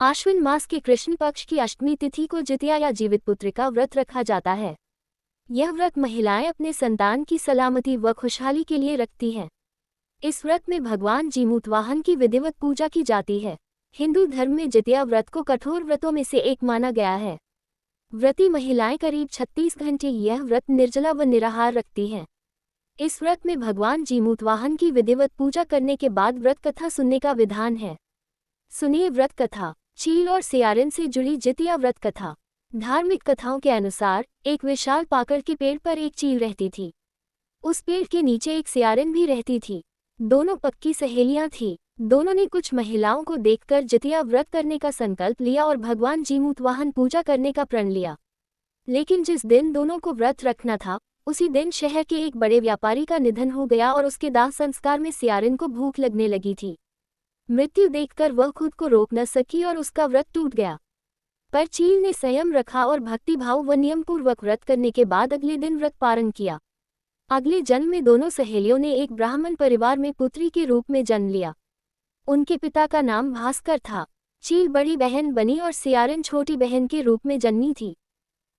आश्विन मास के कृष्ण पक्ष की अष्टमी तिथि को जितिया या जीवित पुत्र का व्रत रखा जाता है। यह व्रत महिलाएं अपने संतान की सलामती व खुशहाली के लिए रखती हैं। इस व्रत में भगवान जीमूतवाहन की विधिवत पूजा की जाती है। हिंदू धर्म में जितिया व्रत को कठोर व्रतों में से एक माना गया है। व्रती महिलाएं करीब 36 घंटे यह व्रत निर्जला व निराहार रखती हैं। इस व्रत में भगवान जीमूतवाहन की विधिवत पूजा करने के बाद व्रत कथा सुनने का विधान है। सुनिए व्रत कथा। चील और सियारिन से जुड़ी जितिया व्रत कथा। धार्मिक कथाओं के अनुसार एक विशाल पाकड़ के पेड़ पर एक चील रहती थी। उस पेड़ के नीचे एक सियारिन भी रहती थी। दोनों पक्की सहेलियां थीं। दोनों ने कुछ महिलाओं को देखकर जितिया व्रत करने का संकल्प लिया और भगवान जीमूतवाहन पूजा करने का प्रण लिया। लेकिन जिस दिन दोनों को व्रत रखना था, उसी दिन शहर के एक बड़े व्यापारी का निधन हो गया और उसके दाह संस्कार में सियारिन को भूख लगने लगी थी। मृत्यु देखकर वह खुद को रोक न सकी और उसका व्रत टूट गया। पर चील ने संयम रखा और भक्तिभाव व नियमपूर्वक व्रत करने के बाद अगले दिन व्रत पारण किया। अगले जन्म में दोनों सहेलियों ने एक ब्राह्मण परिवार में पुत्री के रूप में जन्म लिया। उनके पिता का नाम भास्कर था। चील बड़ी बहन बनी और सियारिन छोटी बहन के रूप में जन्मी थी।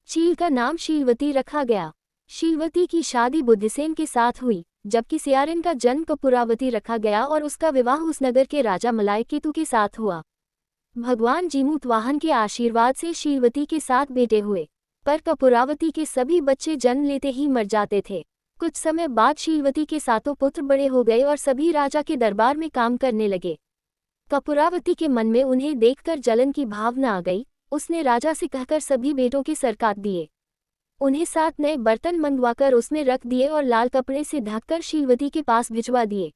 चील का नाम शीलवती रखा गया। शीलवती की शादी बुद्धिसेन के साथ हुई, जबकि सियारिन का जन्म कपूरावती रखा गया और उसका विवाह उस नगर के राजा मलायकेतु के साथ हुआ। भगवान जीमूतवाहन के आशीर्वाद से शीलवती के 7 बेटे हुए, पर कपूरावती के सभी बच्चे जन्म लेते ही मर जाते थे। कुछ समय बाद शीलवती के 7 पुत्र बड़े हो गए और सभी राजा के दरबार में काम करने लगे। कपूरावती के मन में उन्हें देखकर जलन की भावना आ गई। उसने राजा से कहकर सभी बेटों के सर काट दिए। उन्हें 7 नए बर्तन मंगवाकर उसमें रख दिए और लाल कपड़े से ढककर शीलवती के पास भिजवा दिए।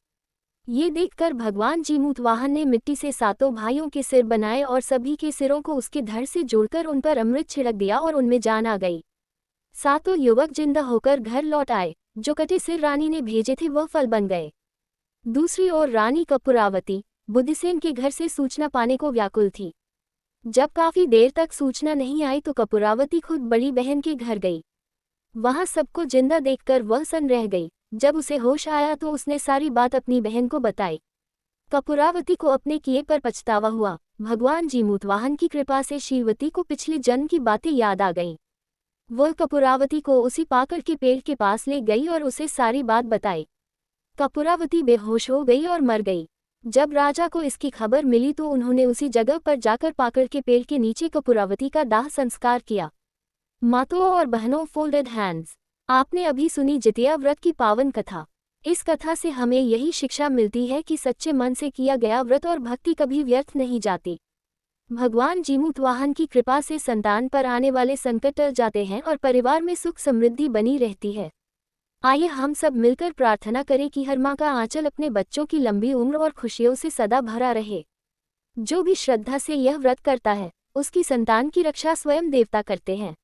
ये देखकर भगवान जीमूतवाहन ने मिट्टी से 7 भाइयों के सिर बनाए और सभी के सिरों को उसके धड़ से जोड़कर उन पर अमृत छिड़क दिया और उनमें जान आ गई। 7 युवक जिंदा होकर घर लौट आए। जो कटे सिर रानी ने भेजे थे वह फल बन गए। दूसरी ओर रानी कपूरावती बुद्धिसेन के घर से सूचना पाने को व्याकुल थी। जब काफी देर तक सूचना नहीं आई तो कपूरावती खुद बड़ी बहन के घर गई। वहां सबको जिंदा देखकर वह सन्न रह गई। जब उसे होश आया तो उसने सारी बात अपनी बहन को बताई। कपूरावती को अपने किए पर पछतावा हुआ। भगवान जीमूतवाहन की कृपा से शीलवती को पिछले जन्म की बातें याद आ गईं। वह कपूरावती को उसी पाकड़ के पेड़ के पास ले गई और उसे सारी बात बताई। कपूरावती बेहोश हो गई और मर गई। जब राजा को इसकी खबर मिली तो उन्होंने उसी जगह पर जाकर पाकड़ के पेड़ के नीचे कपूरावती का दाह संस्कार किया। माताओं और बहनों, फोल्डेड हैंड्स, आपने अभी सुनी जितिया व्रत की पावन कथा। इस कथा से हमें यही शिक्षा मिलती है कि सच्चे मन से किया गया व्रत और भक्ति कभी व्यर्थ नहीं जाती। भगवान जीमूतवाहन की कृपा से संतान पर आने वाले संकट टल जाते हैं और परिवार में सुख समृद्धि बनी रहती है। आइए हम सब मिलकर प्रार्थना करें कि हर माँ का आंचल अपने बच्चों की लंबी उम्र और खुशियों से सदा भरा रहे। जो भी श्रद्धा से यह व्रत करता है, उसकी संतान की रक्षा स्वयं देवता करते हैं।